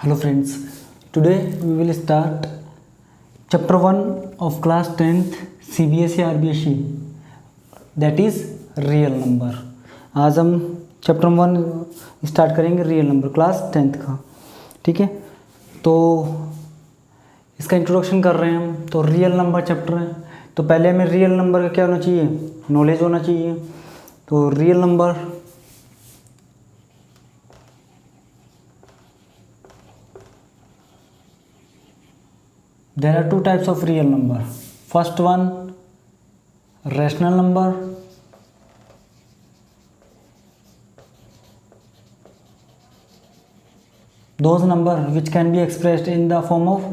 Hello friends, today we will start chapter 1 of class 10th CBSE RBSE that is real number. आज हम chapter 1 start करेंगे real number class 10th का। ठीक है, तो इसका इंट्रोडक्शन कर रहे हैं हम। तो रियल नंबर चैप्टर है, तो पहले हमें रियल नंबर का क्या होना चाहिए, नॉलेज होना चाहिए। तो real number there are two types of real number. First one, rational number. Those number which can be expressed in the form of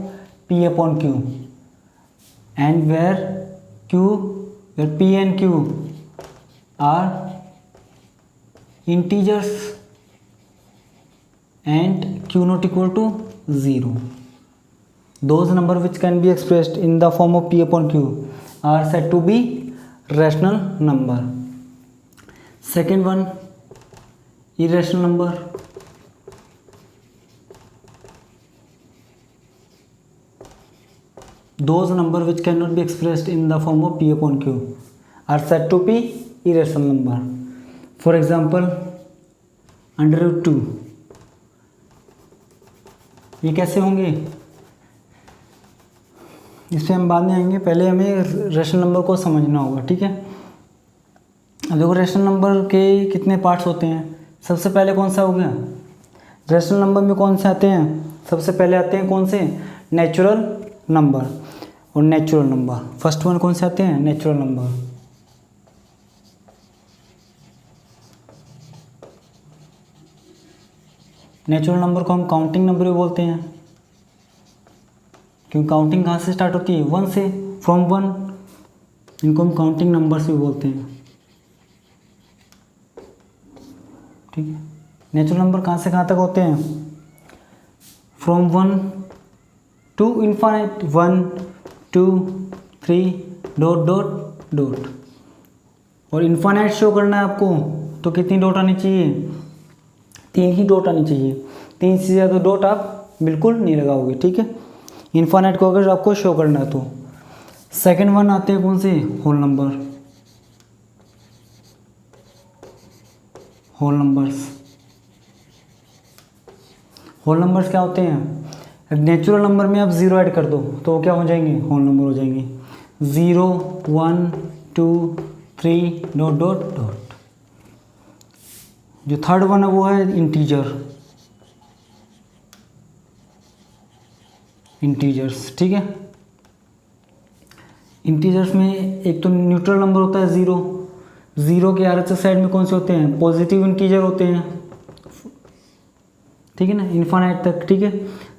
p upon q, and where p and q are integers and q not equal to 0. Those number which can be expressed in the form of p upon q are said to be rational number. Second one, irrational number. Those number which cannot be expressed in the form of p upon q are said to be irrational number. For example, under root 2, ये कैसे होंगे, इस पर हम बाद में आएंगे। पहले हमें रेशनल नंबर को समझना होगा। ठीक है, अब देखो रेशनल नंबर के कितने पार्ट्स होते हैं। सबसे पहले कौन सा हो गया, रेशनल नंबर में कौन से आते हैं, सबसे पहले आते हैं कौन से, नेचुरल नंबर और नेचुरल नंबर। फर्स्ट वन कौन से आते हैं, नेचुरल नंबर। नेचुरल नंबर को हम काउंटिंग नंबर भी बोलते हैं, क्योंकि काउंटिंग कहाँ से स्टार्ट होती है, 1 से, फ्रॉम 1। इनको हम काउंटिंग नंबर्स भी बोलते हैं। ठीक है, नेचुरल नंबर कहाँ से कहाँ तक होते हैं, from 1 to infinite, 1 2 3 dot dot dot. और इन्फाइनाइट शो करना है आपको तो कितनी डॉट आनी चाहिए, 3 ही डॉट आनी चाहिए। 3 से ज़्यादा डॉट आप बिल्कुल नहीं लगाओगे। ठीक है, इन्फाइनाइट को अगर आपको शो करना है तो। सेकेंड वन आते हैं कौन से, whole number. Whole numbers, whole numbers क्या होते हैं, नेचुरल नंबर में आप 0 ऐड कर दो तो वो क्या हो जाएंगे, होल नंबर हो जाएंगे। 0 1 2 3 डॉट डॉट डॉट। जो थर्ड वन है वो है इंटीजर, इंटीजर्स। ठीक है, इंटीजर्स में एक तो न्यूट्रल नंबर होता है 0। 0 के आरएचएस साइड में कौन से होते हैं, पॉजिटिव इंटीजर होते हैं। ठीक है ना, इन्फाइनाइट तक। ठीक है,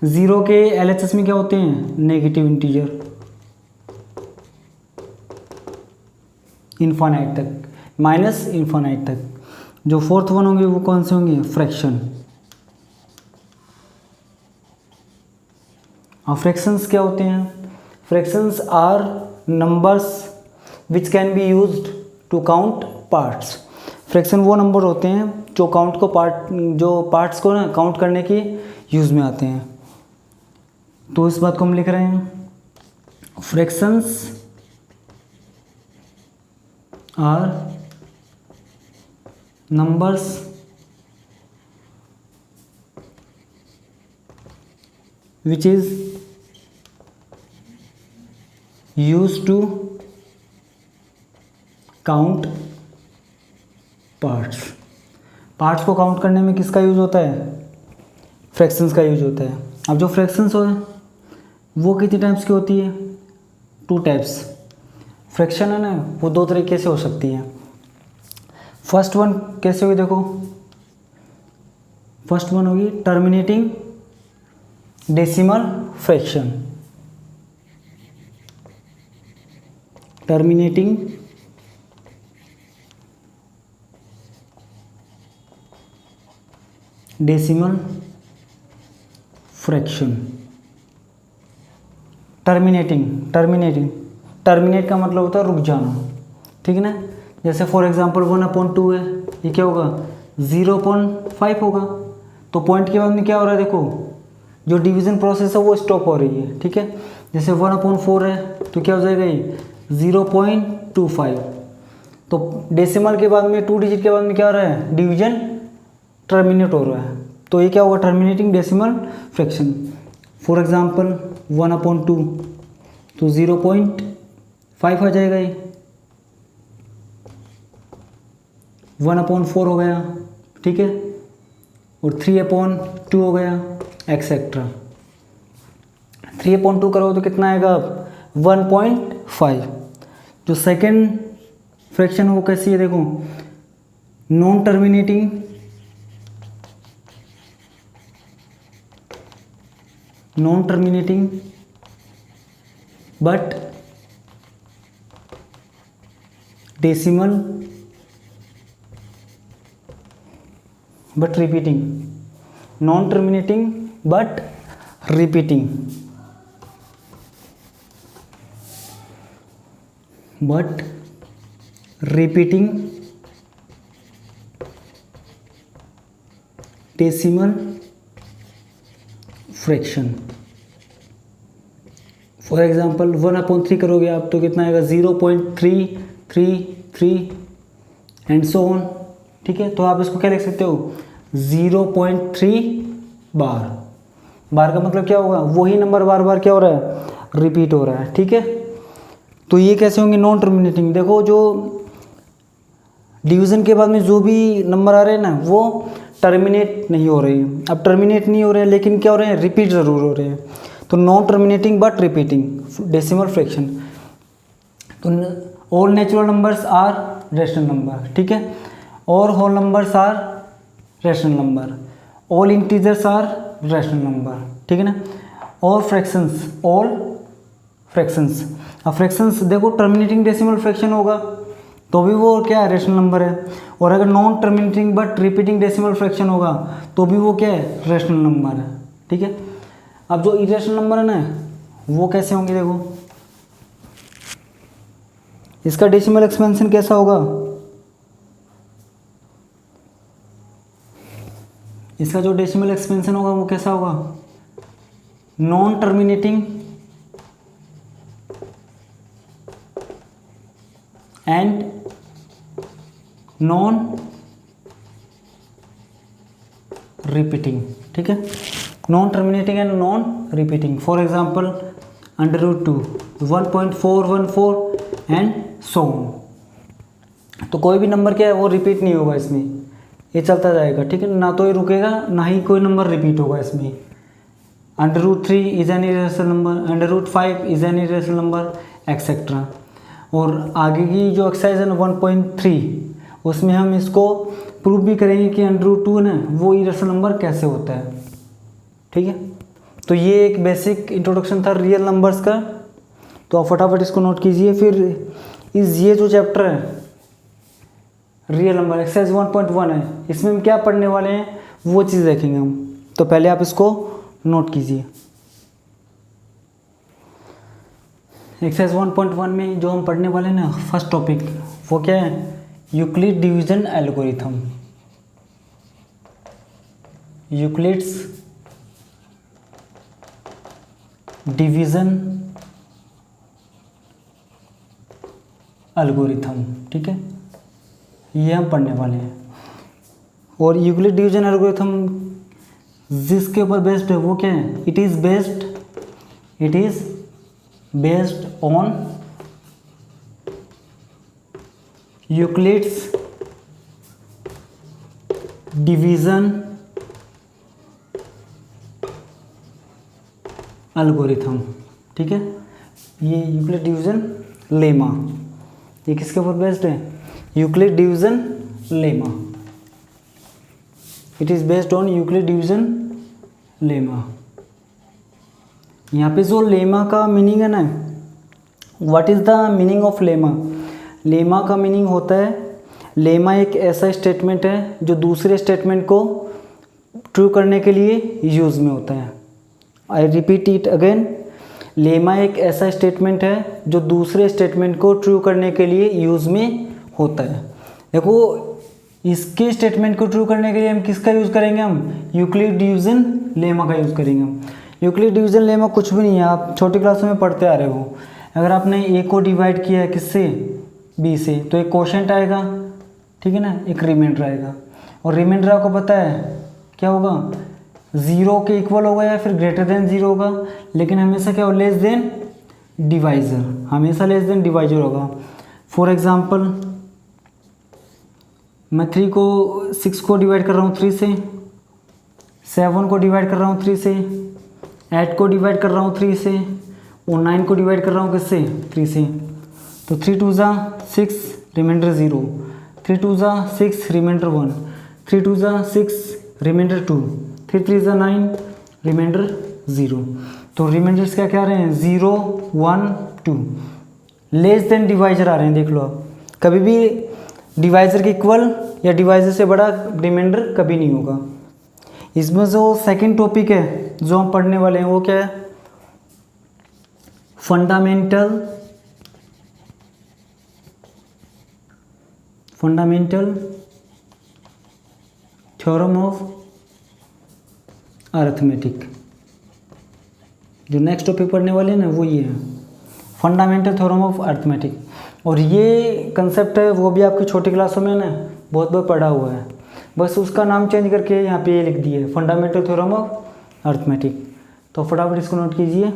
0 के एलएचएस में क्या होते हैं, नेगेटिव इंटीजर, इन्फाइनाइट तक, माइनस इन्फाइनाइट तक। जो फोर्थ वन होंगे वो कौन से होंगे, फ्रैक्शन। और फ्रैक्शंस क्या होते हैं, fractions are numbers which can be used to count parts. Fraction वो नंबर होते हैं जो काउंट को जो पार्ट्स को ना काउंट करने के यूज़ में आते हैं। तो इस बात को हम लिख रहे हैं, fractions are numbers which is used to count parts। Parts को काउंट करने में किसका यूज़ होता है, फ्रैक्शंस का यूज होता है। अब जो फ्रैक्शंस हो वो कितनी टाइप्स की होती है, 2 टाइप्स। फ्रैक्शन है ना, वो 2 तरीके से हो सकती है। फर्स्ट वन कैसे होगी, देखो फर्स्ट वन होगी terminating decimal fraction. Terminating decimal fraction. Terminate का मतलब होता है रुक जाना। ठीक है ना, जैसे फॉर एग्जांपल 1/2 है, ये क्या होगा 0.5 होगा। तो पॉइंट के बाद में क्या हो रहा है, देखो जो डिवीज़न प्रोसेस है वो स्टॉप हो रही है, ठीक है। जैसे 1/4 है तो क्या हो जाएगा ये 0.25। तो डेसिमल के बाद में 2 डिजिट के बाद में क्या हो रहा है, डिवीजन टर्मिनेट हो रहा है, तो ये क्या होगा, terminating decimal fraction. For example 1/2 तो 0.5 आ जाएगा, ये 1/4 हो गया, ठीक है, और 3/2 हो गया, एक्सेट्रा। 3/2 करोगे तो कितना आएगा, 1.5। जो सेकेंड फ्रैक्शन है वो कैसी है, देखो, non terminating but decimal but repeating, non terminating but repeating, decimal fraction. For example 1/3 करोगे आप तो कितना आएगा, 0.333 एंड सो ऑन, ठीक है। तो आप इसको क्या लिख सकते हो, 0.3 बार का मतलब क्या होगा, वही नंबर बार बार क्या हो रहा है, रिपीट हो रहा है, ठीक है। तो ये कैसे होंगे, नॉन टर्मिनेटिंग। देखो जो डिवीज़न के बाद में जो भी नंबर आ रहे हैं ना वो टर्मिनेट नहीं हो रहे हैं। अब टर्मिनेट नहीं हो रहे हैं लेकिन क्या हो रहे हैं, रिपीट ज़रूर हो रहे हैं। तो non terminating but repeating decimal fraction. तो all natural numbers are rational number, ठीक है, और whole numbers are rational number, all integers are rational number, ठीक है ना। और फ्रैक्शंस, ऑल फ्रैक्शंस। अब फ्रैक्शंस देखो, टर्मिनेटिंग डेसिमल फ्रैक्शन होगा तो भी वो क्या है, रेशनल नंबर है, और अगर non terminating but repeating decimal fraction होगा तो भी वो क्या है, रेशनल नंबर है, ठीक है। अब जो इरेशनल नंबर है ना वो कैसे होंगे, देखो इसका डेसिमल एक्सपेंशन कैसा होगा, इसका जो डेसिमल एक्सपेंशन होगा वो कैसा होगा, non terminating and non repeating, ठीक है, non terminating and non repeating. For example √2, 1.414 and so on. तो कोई भी नंबर क्या है वो रिपीट नहीं होगा इसमें, ये चलता जाएगा, ठीक है, ना तो ये रुकेगा ना ही कोई नंबर रिपीट होगा इसमें। √3 is an irrational number, √5 is an irrational number, etcetera. और आगे की जो एक्सरसाइज है ना 1.3 उसमें हम इसको प्रूव भी करेंगे कि √2 ना वो इरेशनल नंबर कैसे होता है, ठीक है। तो ये एक बेसिक इंट्रोडक्शन था रियल नंबर्स का, तो आप फटाफट इसको नोट कीजिए। फिर ये जो चैप्टर है रियल नंबर एक्सरसाइज 1.1 है, इसमें हम क्या पढ़ने वाले हैं वो चीज़ देखेंगे हम। तो पहले आप इसको नोट कीजिए। एक्सरसाइज 1.1 में जो हम पढ़ने वाले हैं ना, फर्स्ट टॉपिक वो क्या है, Euclid division algorithm, Euclid's division algorithm, ठीक है, ये हम पढ़ने वाले हैं। और यूक्लिड डिवीजन एल्गोरिथम जिसके ऊपर बेस्ड है वो क्या है, it is based on Euclid's division algorithm, ठीक है। ये यूक्लिड डिवीजन लेमा, ये किसके ऊपर बेस्ड है, Euclid division lemma, it is based on Euclid division lemma. यहाँ पे जो लेमा का मीनिंग है ना, what is the meaning of lemma. Lemma का मीनिंग होता है, लेमा एक ऐसा स्टेटमेंट है जो दूसरे स्टेटमेंट को ट्रू करने के लिए यूज़ में होता है। I repeat it again, lemma एक ऐसा स्टेटमेंट है जो दूसरे स्टेटमेंट को ट्रू करने के लिए यूज़ में होता है। देखो इसके स्टेटमेंट को ट्रू करने के लिए हम किसका यूज़ करेंगे, हम यूक्लिड डिवीजन लेमा का यूज़ करेंगे हम। यूक्लिड डिवीजन लेमा कुछ भी नहीं है, आप छोटी क्लासों में पढ़ते आ रहे हो। अगर आपने ए को डिवाइड किया है किससे, बी से, तो एक क्वोशंट आएगा, ठीक है ना, एक रिमाइंडर आएगा। और रिमाइंडर आपको पता है क्या होगा, 0 के इक्वल होगा या फिर ग्रेटर देन 0 होगा, लेकिन हमेशा क्या हो, लेस देन डिवाइज़र, हमेशा लेस देन डिवाइज़र होगा। फॉर एग्जांपल मैं 6 को डिवाइड कर रहा हूँ 3 से, 7 को डिवाइड कर रहा हूँ 3 से, 8 को डिवाइड कर रहा हूँ 3 से, और 9 को डिवाइड कर रहा हूँ किससे, 3 से। तो 3 2 ज़ा 6, रिमाइंडर 0, 3 2 ज़ा 6, रिमाइंडर 1, 3 2 ज़ा 6, रिमाइंडर 2, 3 3 ज़ा 9, रिमाइंडर 0। तो रिमाइंडर्स क्या क्या आ रहे हैं, 0 1 2, लेस देन डिवाइजर आ रहे हैं। देख लो आप, कभी भी डिवाइजर के इक्वल या डिवाइजर से बड़ा रिमाइंडर कभी नहीं होगा। इसमें जो सेकंड टॉपिक है जो हम पढ़ने वाले हैं वो क्या है, फंडामेंटल थ्योरम ऑफ अरिथमेटिक। जो नेक्स्ट टॉपिक पढ़ने वाले हैं ना वो ये है, फंडामेंटल थ्योरम ऑफ अरिथमेटिक। और ये कंसेप्ट है वो भी आपकी छोटी क्लासों में ना बहुत बार पढ़ा हुआ है, बस उसका नाम चेंज करके यहाँ पे ये लिख दिए, फंडामेंटल थ्योरम ऑफ अरिथमेटिक। तो फटाफट इसको नोट कीजिए।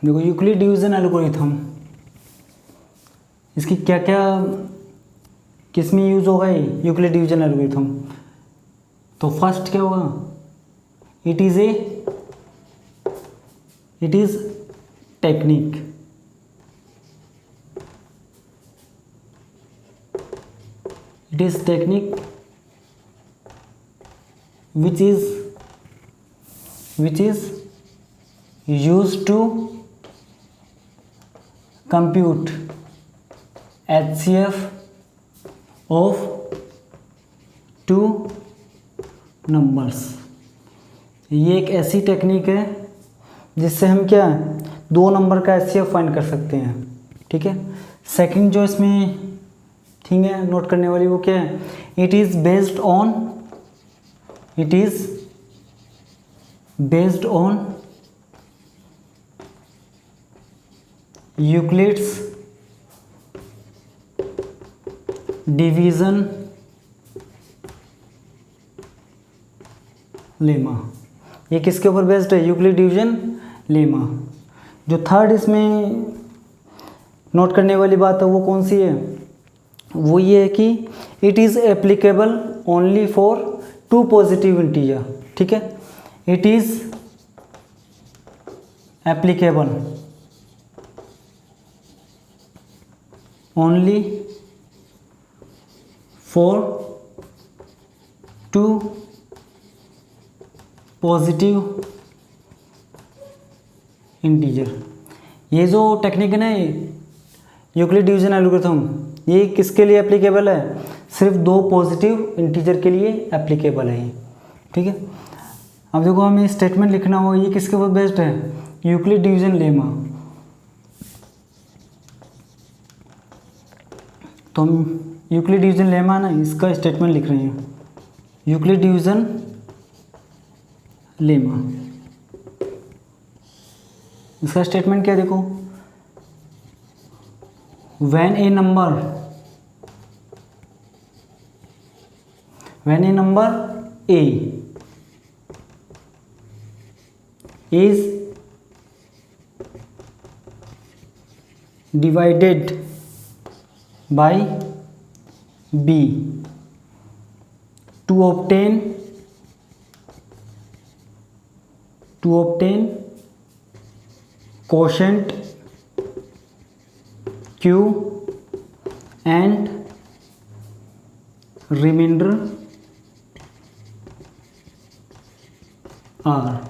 देखो यूक्लिड डिवीजन एल्गोरिथम, इसकी क्या क्या किस में यूज़ होगा ये यूक्लिड डिवीजन एल्गोरिथम। तो फर्स्ट क्या होगा, it is technique, it is technique which is used to compute HCF of two numbers। ये एक ऐसी टेक्निक है जिससे हम क्या दो नंबर का HCF फाइंड कर सकते हैं, ठीक है। सेकंड जो इसमें थिंग है नोट करने वाली वो क्या है, it is based on Euclid's division lemma. ये किसके ऊपर बेस्ड है, यूक्लिड डिवीजन लेमा। जो थर्ड इसमें नोट करने वाली बात है वो कौन सी है, वो ये है कि it is applicable only for two positive integer, ठीक है। It is applicable only for two positive integer. ये जो टेक्निक है ना यूक्लिड डिवीजन एल्गोरिथम, ये किसके लिए एप्लीकेबल है, सिर्फ दो पॉजिटिव इंटीजर के लिए एप्लीकेबल है ये, ठीक है। अब देखो हमें स्टेटमेंट लिखना हो, ये किसके ऊपर बेस्ड है, यूक्लिड डिवीजन लेमा। तो हम यूक्लिड डिवीजन लेमा ना इसका स्टेटमेंट लिख रहे हैं, यूक्लिड डिवीजन लेमा। इसका स्टेटमेंट क्या देखो, when a number a is divided by b to obtain quotient q and remainder r,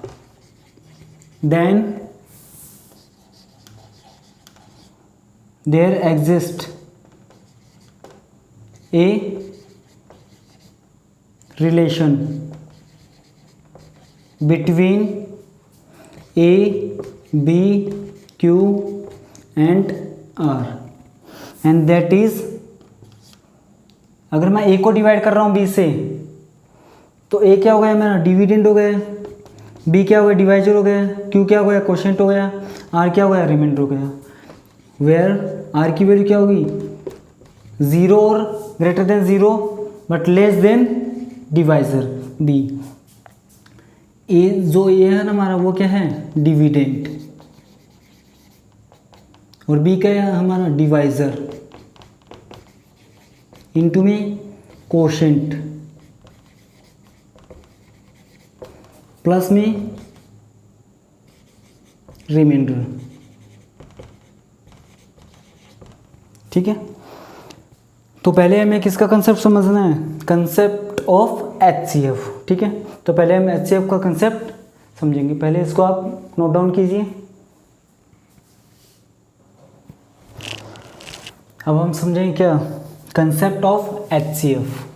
then there exists a relation between a, b, q and r, and that is, अगर मैं a को divide कर रहा हूँ b से तो ए क्या हो गया मेरा, डिविडेंड हो गया, बी क्या हो गया, डिवाइजर हो गया, क्यू क्या हो गया, क्वोशिएंट हो गया, आर क्या हो गया, रिमाइंडर हो गया। वेयर आर की वैल्यू क्या होगी, 0 और greater than 0 but less than divisor B. A जो ए है ना हमारा वो क्या है, डिविडेंड, और बी क्या है हमारा, डिवाइजर, इनटू में क्वोशिएंट, प्लस में रिमाइंडर। ठीक है, तो पहले हमें किसका कंसेप्ट समझना है, कंसेप्ट ऑफ HCF। ठीक है, तो पहले हम HCF का कंसेप्ट समझेंगे। पहले इसको आप नोट डाउन कीजिए। अब हम समझेंगे क्या, कंसेप्ट ऑफ HCF।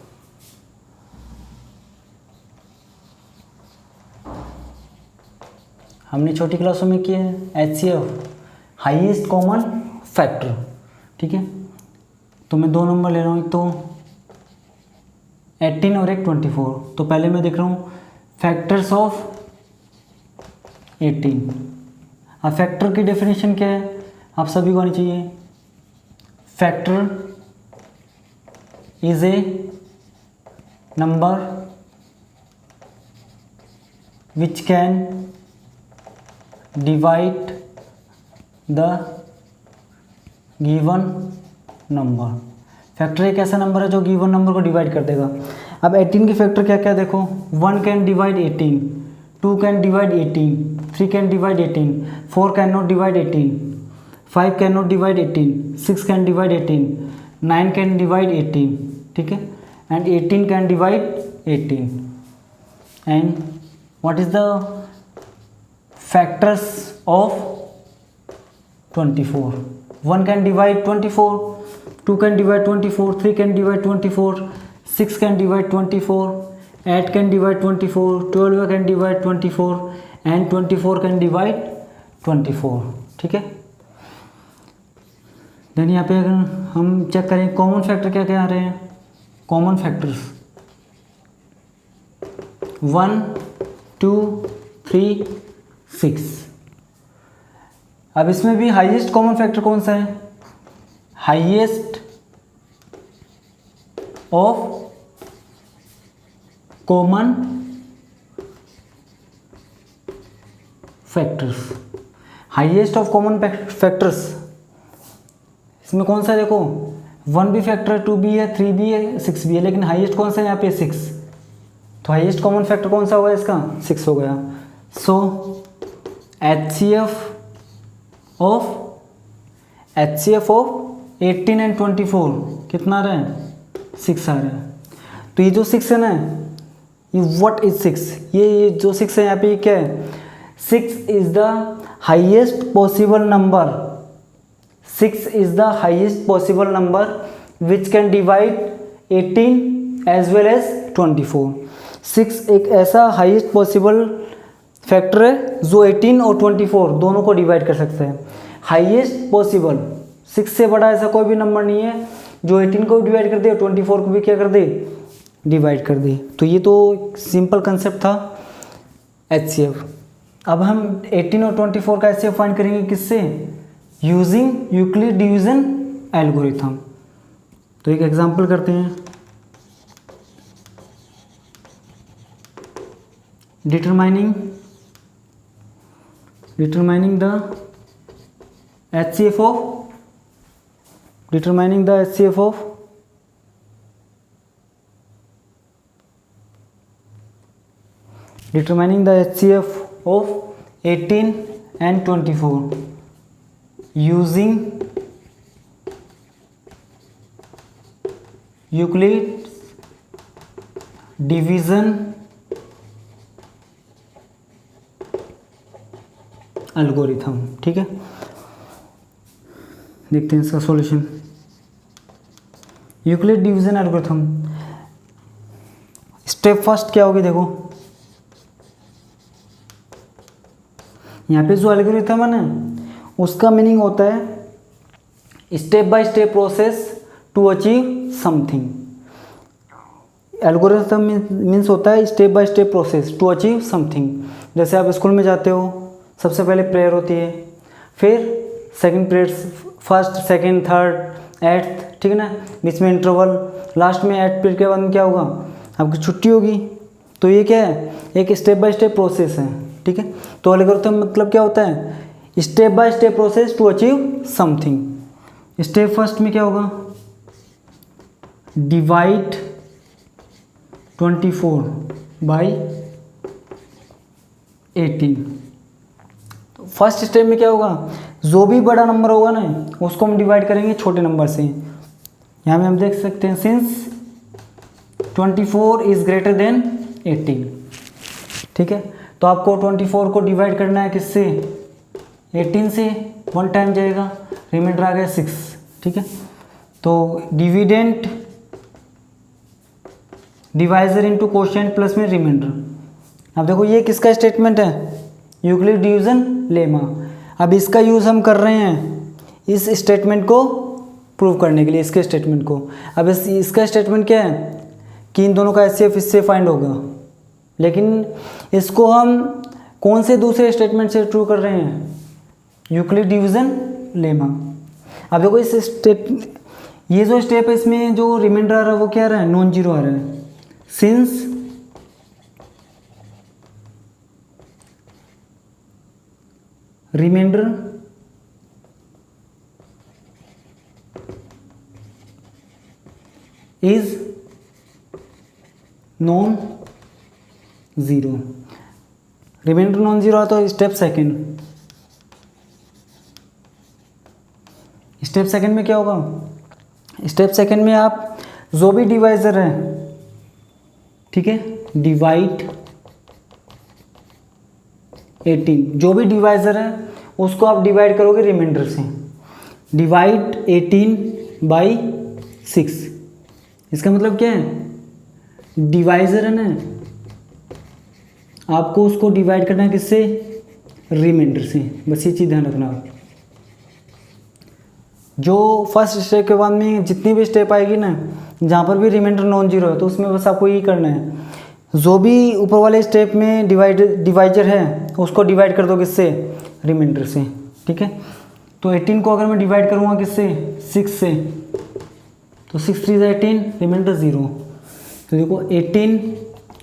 हमने छोटी क्लासों में किया है HCF, हाईएस्ट कॉमन फैक्टर। ठीक है, तो मैं 2 नंबर ले रहा हूँ, एक तो 18 और एक 24। तो पहले मैं देख रहा हूँ फैक्टर्स ऑफ 18। अब फैक्टर की डेफिनेशन क्या है, आप सभी को आनी चाहिए। Factor is a number which can divide the given number. Factor एक ऐसा नंबर है जो गिवन नंबर को डिवाइड कर देगा। अब 18 के फैक्टर क्या क्या देखो, 1 can divide 18, 2 can divide 18, 3 can divide 18, 4 can not divide 18, 5 can not divide 18, 6 can divide 18, 9 can divide 18। ठीक है, and 18 can divide 18। And what is the factors of 24? 1 can divide 24, 2 can divide 24, 3 can divide 24, 6 can divide 24, 8 can divide 24, 12 can divide 24 and 24 can divide 24। ठीक है, then यहाँ पे अगर हम check करें common factor क्या क्या आ रहे हैं, कॉमन फैक्टर्स 1, 2, 3, 6। अब इसमें भी हाईएस्ट कॉमन फैक्टर कौन सा है, highest of common factors. Highest of common factors इसमें कौन सा है, देखो 1 भी फैक्टर है, 2 भी है, 3 भी है, 6 भी है, लेकिन हाईएस्ट कौन सा है यहाँ पे, 6। तो हाईएस्ट कॉमन फैक्टर कौन सा होगा इसका, 6 हो गया। सो HCF ऑफ 18 एंड 24 कितना आ रहा है, 6 आ रहा है। तो ये जो 6 है ना, ये व्हाट इज 6, ये जो 6 है यहाँ पे क्या है, 6 is the highest possible number, 6 is the highest possible number which can divide 18 as well as 24। 6 एक ऐसा हाईएस्ट पॉसिबल फैक्टर है जो 18 और 24 दोनों को डिवाइड कर सकते हैं। हाईएस्ट पॉसिबल, 6 से बड़ा ऐसा कोई भी नंबर नहीं है जो 18 को डिवाइड कर दे और 24 को भी क्या कर दे, डिवाइड कर दे। तो ये तो सिंपल कंसेप्ट था HCF। अब हम 18 और 24 का HCF फाइंड करेंगे किससे, यूजिंग यूक्लिड डिवीजन एल्गोरिथम। तो एक एग्जांपल करते हैं, determining the HCF of determining the HCF of determining the HCF of 18 and 24 using Euclid's division algorithm. ठीक है, देखते हैं इसका solution. Euclid division algorithm, step first क्या होगी, देखो यहाँ पे जो एल्गोरिथम है ना उसका मीनिंग होता है step by step process to achieve something. Algorithm means होता है step by step process to achieve something. जैसे आप स्कूल में जाते हो, सबसे पहले प्रेयर होती है, फिर second prayer, first second third eighth, ठीक है ना, बीच में इंटरवल, लास्ट में 8 पीरियड के बाद में क्या होगा, आपकी छुट्टी होगी। तो ये क्या है, एक स्टेप बाय स्टेप प्रोसेस है, ठीक है। तो एल्गोरिथम मतलब क्या होता है, step by step process to achieve something. Step first में क्या होगा, डिवाइड 24 बाई 18। तो फर्स्ट स्टेप में क्या होगा, जो भी बड़ा नंबर होगा ना उसको हम डिवाइड करेंगे छोटे नंबर से। यहाँ में हम देख सकते हैं सिंस 24 इज ग्रेटर देन 18, ठीक है। तो आपको 24 को डिवाइड करना है किससे, 18 से, 1 टाइम जाएगा, रिमाइंडर आ गया 6, ठीक है। तो dividend divisor into quotient plus में रिमाइंडर। अब देखो ये किसका स्टेटमेंट है, यूक्लिड डिवीजन लेमा। अब इसका यूज़ हम कर रहे हैं इस स्टेटमेंट को प्रूव करने के लिए, इसके स्टेटमेंट को। अब इसका स्टेटमेंट क्या है कि इन दोनों का एचसीएफ इससे फाइंड होगा, लेकिन इसको हम कौन से दूसरे स्टेटमेंट से ट्रू कर रहे हैं, यूक्लिड डिवीजन लेमा। अब देखो ये जो स्टेप है इसमें जो रिमाइंडर आ रहा है वो क्या आ रहा है, नॉन जीरो आ रहा है। Since remainder is non zero, remainder non zero आता है। स्टेप सेकंड, स्टेप सेकंड में क्या होगा, स्टेप सेकंड में आप जो भी डिवाइजर है, ठीक है, डिवाइड 18, जो भी डिवाइजर है उसको आप डिवाइड करोगे रिमाइंडर से। डिवाइड 18 बाई 6, इसका मतलब क्या है, डिवाइजर है ना, आपको उसको डिवाइड करना है किससे, रिमाइंडर से। बस ये चीज़ ध्यान रखना। जो फर्स्ट स्टेप के बाद में जितनी भी स्टेप आएगी ना, जहाँ पर भी रिमाइंडर नॉन जीरो है तो उसमें बस आपको यही करना है, जो भी ऊपर वाले स्टेप में डिवाइजर है उसको डिवाइड कर दो किससे, रिमाइंडर से, ठीक है। तो 18 को अगर मैं डिवाइड करूँगा किससे, 6 से, तो 6 3 18, रिमाइंडर 0। तो देखो 18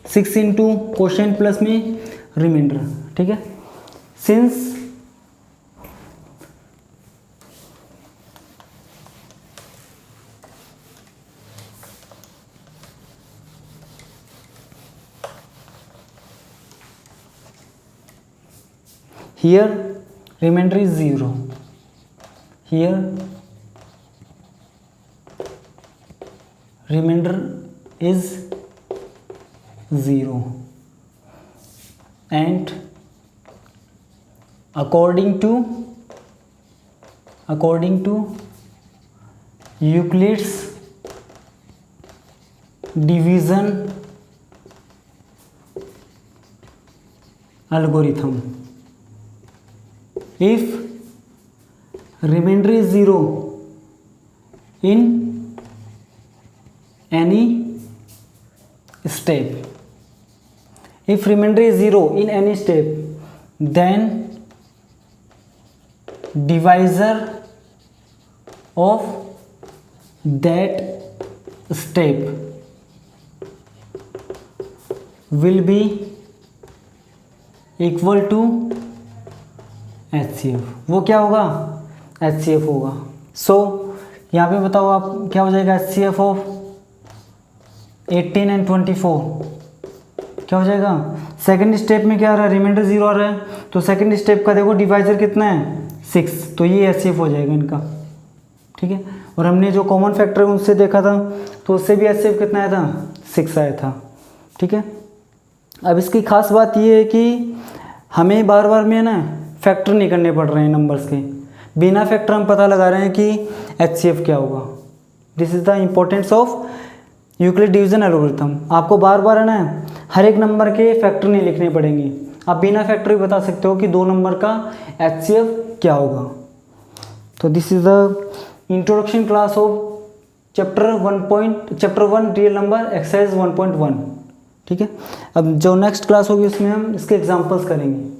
6 इंटू क्वोशिएंट प्लस में रिमाइंडर, ठीक है। Since here remainder is 0, here remainder is 0, and according to Euclid's division algorithm, if remainder is 0 in any step, if remainder is 0 in any step, then divisor of that step will be equal to HCF। वो क्या होगा, HCF होगा। सो यहाँ पे बताओ आप क्या हो जाएगा, HCF ऑफ 18 एंड 24 क्या हो जाएगा। सेकंड स्टेप में क्या आ रहा है, रिमाइंडर 0 आ रहा है, तो सेकंड स्टेप का देखो डिवाइजर कितना है, 6, तो ये HCF हो जाएगा इनका, ठीक है। और हमने जो कॉमन फैक्टर उनसे देखा था तो उससे भी HCF कितना आया था, 6 आया था, ठीक है। अब इसकी खास बात ये है कि हमें बार बार में ना फैक्टर नहीं करने पड़ रहे हैं नंबर्स के, बिना फैक्टर हम पता लगा रहे हैं कि HCF क्या होगा। This is the importance of Euclid division algorithm. आपको बार बार है ना हर एक नंबर के फैक्टर नहीं लिखने पड़ेंगे, आप बिना फैक्टर भी बता सकते हो कि 2 नंबर का HCF क्या होगा। तो this is the introduction class of chapter 1 real number exercise 1.1। ठीक है, अब जो नेक्स्ट क्लास होगी उसमें हम इसके एग्जांपल्स करेंगे।